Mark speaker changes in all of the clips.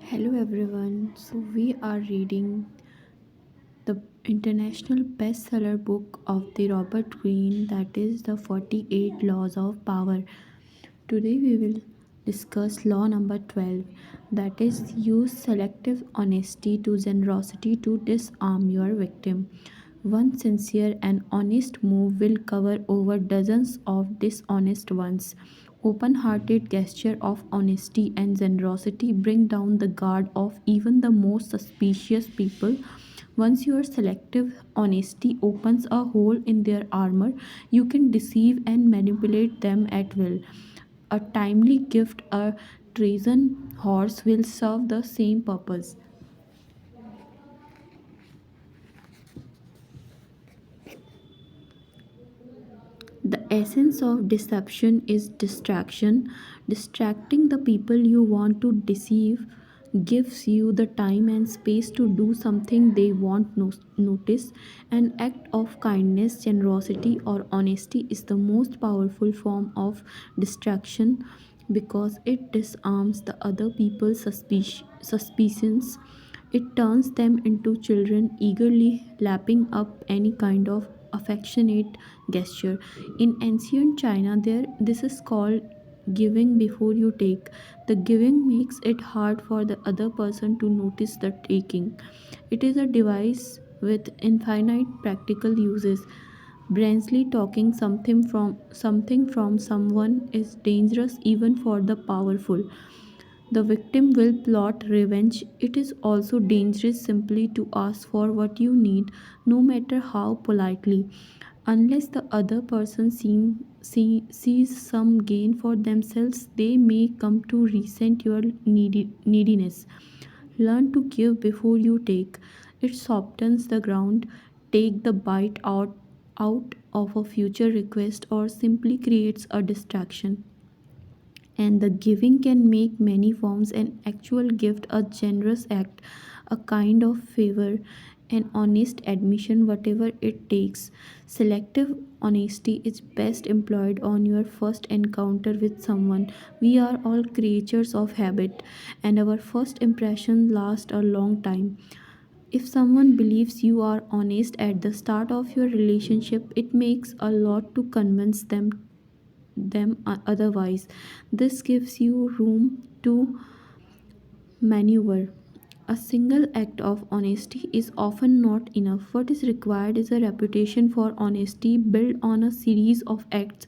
Speaker 1: Hello everyone. So we are reading the international bestseller book of the Robert Greene, that is the 48 Laws of Power. Today we will discuss law number 12, that is use selective honesty to generosity to disarm your victim. One sincere and honest move will cover over dozens of dishonest ones. Open hearted gesture of honesty and generosity bring down the guard of even the most suspicious people. Once your selective honesty opens a hole in their armor, you can deceive and manipulate them at will. A timely gift, a Trojan horse, will serve the same purpose. The essence of deception is distraction. Distracting the people you want to deceive gives you the time and space to do something they won't notice. An act of kindness, generosity, or honesty is the most powerful form of distraction because it disarms the other people's suspicions. It turns them into children eagerly lapping up any kind of affectionate gesture. In ancient China, there this is called giving before you take. The giving makes it hard for the other person to notice the taking. It is a device with infinite practical uses. Brainsley talking something from someone is dangerous even for the powerful. The victim will plot revenge. It is also dangerous simply to ask for what you need, no matter how politely. Unless the other person sees some gain for themselves, they may come to resent your neediness. Learn to give before you take. It softens the ground. Take the bite out of a future request or simply creates a distraction. And the giving can make many forms: an actual gift, a generous act, a kind of favor, an honest admission, whatever it takes. Selective honesty is best employed on your first encounter with someone. We are all creatures of habit, and our first impression lasts a long time. If someone believes you are honest at the start of your relationship, it makes a lot to convince them otherwise. This gives you room to maneuver. A single act of honesty is often not enough. What is required is a reputation for honesty built on a series of acts,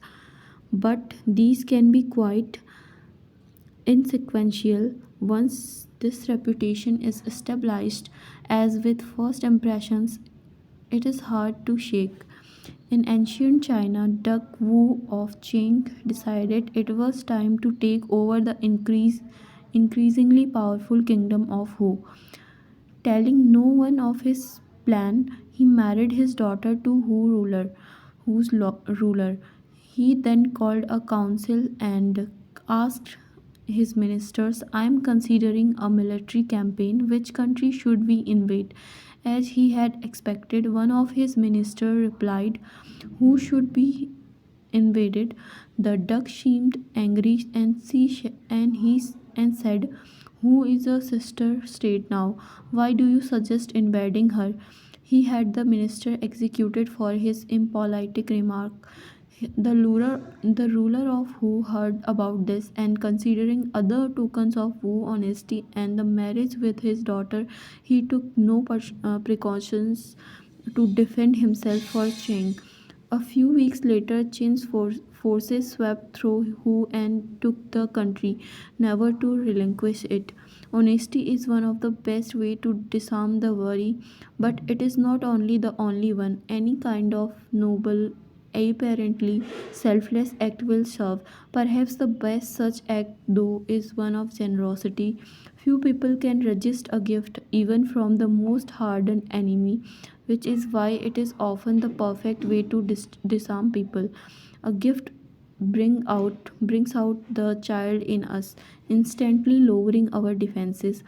Speaker 1: but these can be quite insequential. Once this reputation is established, as with first impressions, it is hard to shake. In ancient China, Duck Wu of Qing decided it was time to take over the increasingly powerful kingdom of Hu. Telling no one of his plan, he married his daughter to Hu's ruler. He then called a council and asked his ministers, I am considering a military campaign. Which country should we invade? As he had expected, one of his ministers replied, Who should be invaded? The duck seemed angry and said, Who is a sister state now? Why do you suggest invading her? He had the minister executed for his impolite remark. The ruler of Wu heard about this, and considering other tokens of Wu honesty and the marriage with his daughter, he took no precautions to defend himself for Cheng. A few weeks later, Qin's forces swept through Hu and took the country, never to relinquish it. Honesty is one of the best ways to disarm the worry, but it is not only the only one. Any kind of noble, apparently selfless act will serve. Perhaps the best such act, though, is one of generosity. Few people can resist a gift, even from the most hardened enemy, which is why it is often the perfect way to disarm people. A gift brings out the child in us, instantly lowering our defenses.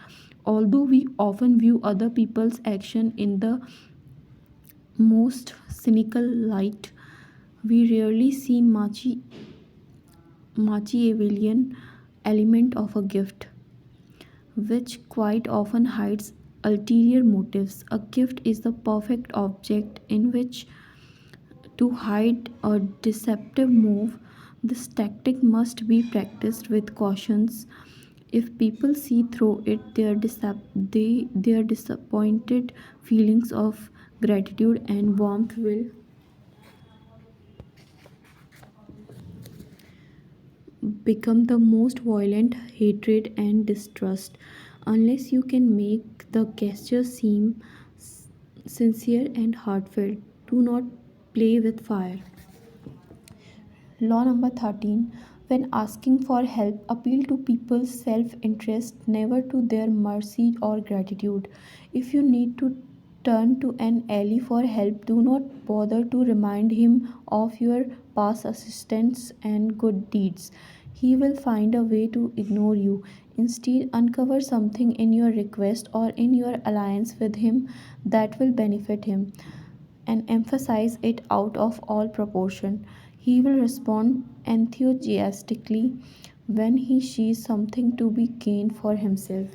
Speaker 1: Although we often view other people's action in the most cynical light, we rarely see Machiavellian element of a gift. which quite often hides ulterior motives. A gift is the perfect object in which to hide a deceptive move. This tactic must be practiced with cautions. If people see through it, their disappointed feelings of gratitude and warmth will become the most violent hatred and distrust. Unless you can make the gesture seem sincere and heartfelt, do not play with fire. Law number 13. When asking for help, appeal to people's self interest, never to their mercy or gratitude. If you need to turn to an ally for help, do not bother to remind him of your past assistance and good deeds. He will find a way to ignore you. Instead, uncover something in your request or in your alliance with him that will benefit him and emphasize it out of all proportion. He will respond enthusiastically when he sees something to be gained for himself.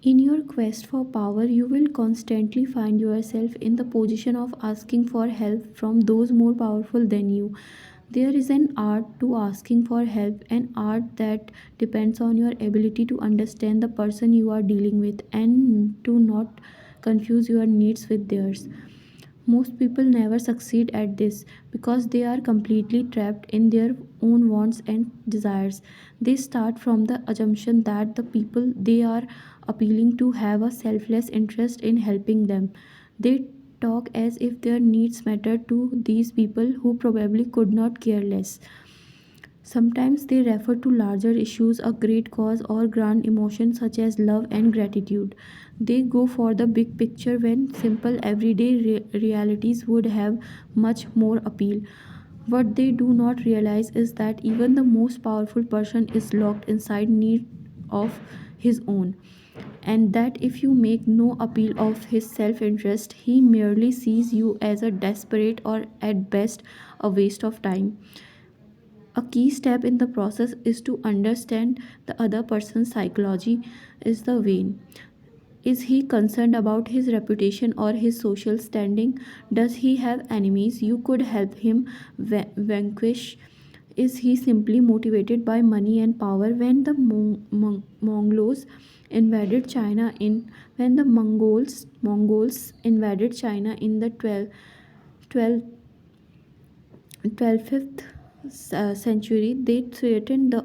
Speaker 1: In your quest for power, you will constantly find yourself in the position of asking for help from those more powerful than you. There is an art to asking for help, an art that depends on your ability to understand the person you are dealing with and to not confuse your needs with theirs. Most people never succeed at this because they are completely trapped in their own wants and desires. They start from the assumption that the people they are appealing to have a selfless interest in helping them. They talk as if their needs matter to these people who probably could not care less. Sometimes they refer to larger issues, a great cause, or grand emotions such as love and gratitude. They go for the big picture when simple everyday realities would have much more appeal. What they do not realize is that even the most powerful person is locked inside need of his own, and that if you make no appeal of his self interest, he merely sees you as a desperate or at best a waste of time. A key step in the process is to understand the other person's psychology. Is the vein. Is he concerned about his reputation or his social standing? Does he have enemies you could help him vanquish? Is he simply motivated by money and power? When the Mongols invaded China in when the Mongols invaded China in the 12th century, they threatened the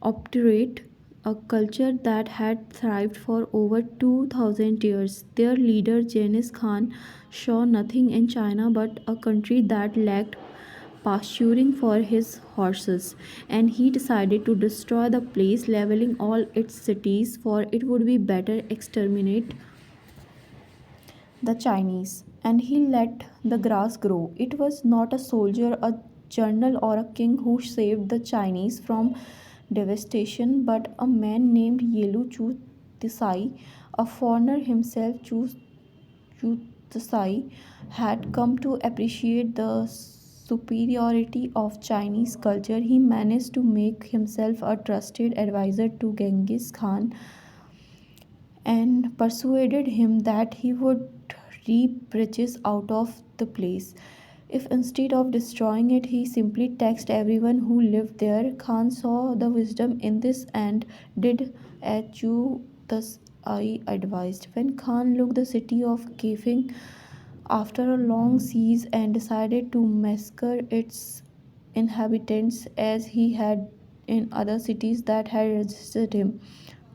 Speaker 1: obdurate, a culture that had thrived for over 2000 years. Their leader, Genghis Khan, saw nothing in China but a country that lacked pasturing for his horses, and he decided to destroy the place, leveling all its cities, for it would be better exterminate the Chinese, and he let the grass grow. It was not a soldier, a general, or a king who saved the Chinese from devastation, but a man named Yelu Chu Desai, a foreigner himself. Chu Desai had come to appreciate the superiority of Chinese culture. He managed to make himself a trusted advisor to Genghis Khan and persuaded him that he would reap riches out of the place. If instead of destroying it, he simply taxed everyone who lived there, Khan saw the wisdom in this and did as Chu thus I advised. When Khan looked the city of Kefing after a long siege and decided to massacre its inhabitants as he had in other cities that had resisted him,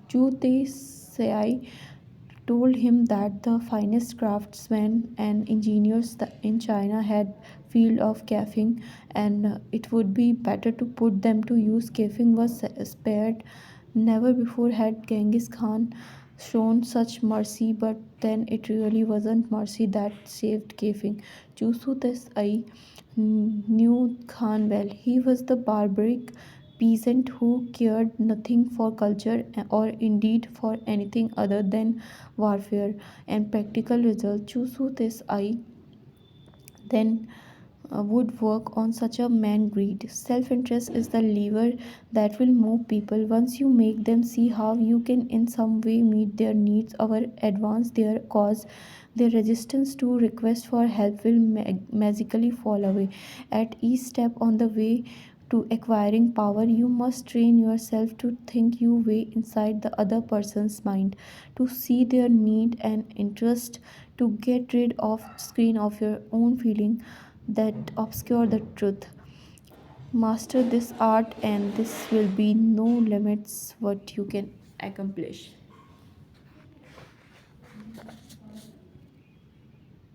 Speaker 1: Chu Te Sai told him that the finest craftsmen and engineers in China had field of cafing, and it would be better to put them to use. Cafing was spared. Never before had Genghis Khan shown such mercy, but then it really wasn't mercy that saved Cafing. Chusu Desai knew Khan well. He was the barbaric peasant who cared nothing for culture or indeed for anything other than warfare and practical results. Chusu Desai then would work on such a man greed. Self interest is the lever that will move people. Once you make them see how you can, in some way, meet their needs or advance their cause, their resistance to request for help will magically fall away. At each step on the way to acquiring power, you must train yourself to think your way inside the other person's mind, to see their need and interest, to get rid of screen of your own feeling that obscure the truth. Master this art, and this will be no limits what you can accomplish.